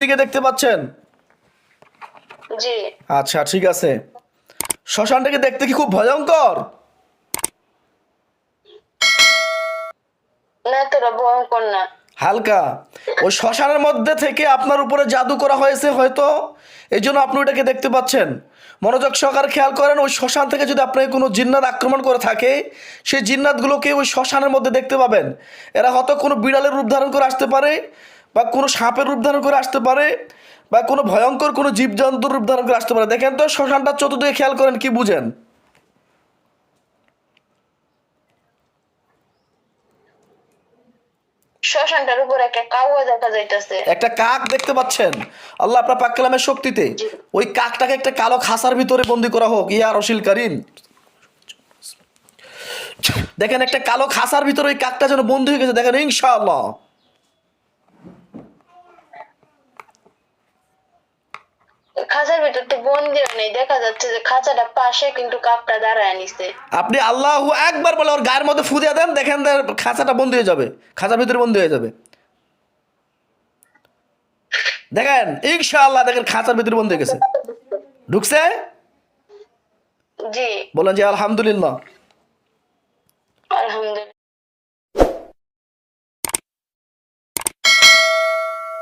দিকে দেখতে পাচ্ছেন? জি। আচ্ছা ঠিক আছে। শ্মশানটাকে দেখতে কি খুব ভয়ঙ্কর? না, তোরা ভয়ঙ্কর না। হালকা। ওই শ্মশানের মধ্যে থেকে আপনার উপরে জাদু করা হয়েছে হয়তো, এই জন্য আপনি ওটাকে দেখতে পাচ্ছেন। মনোযোগ সহকারে খেয়াল করেন, ওই শ্মশান থেকে যদি আপনাকে কোনো জিন্নাত আক্রমণ করে থাকে, সেই জিন্নাতগুলোকে ওই শ্মশানের মধ্যে দেখতে পাবেন। এরা হয়তো কোনো বিড়ালের রূপ ধারণ করে আসতে পারে, বা কোনো সাপের রূপ ধারণ করে আসতে পারে, বা কোনো ভয়ঙ্কর কোনো জীবজন্তুর রূপ ধারণ করে আসতে পারে। দেখেন তো শ্মশানটা চতুর্দিকে খেয়াল করেন, কি বুঝেন? শ্মশানটার উপর একটা কাউয়া দেখা যাইতেছে। একটা কাক দেখতে পাচ্ছেন? আল্লাহ আপনার পাক কালামের শক্তিতে জি। ওই কাকটাকে একটা কালো খাসার ভিতরে বন্দি করা হোক, ইয়া রশিল কারিম। দেখেন একটা কালো খাসার ভিতরে ওই কাকটা যেন বন্দি হয়ে গেছে, দেখেন ইনশাআল্লাহ। খাঁচার ভিতর তো বন্দিও নেই, দেখা যাচ্ছে যে খাঁচাটা পাশে, কিন্তু কাকটা দাঁড়ায় নিছে। আপনি আল্লাহু একবার বলে ওর গায়ের মধ্যে ফু দিয়ে দেন, দেখেন খাঁচাটা বন্দি হয়ে যাবে, খাঁচার ভিতরে বন্দি হয়ে যাবে। দেখেন ইনশাআল্লাহ, দেখেন খাঁচার ভিতরে বন্দি হয়ে গেছে, ঢুকছে। জি। বলেন যে আলহামদুলিল্লাহ। আলহামদুলিল্লাহ।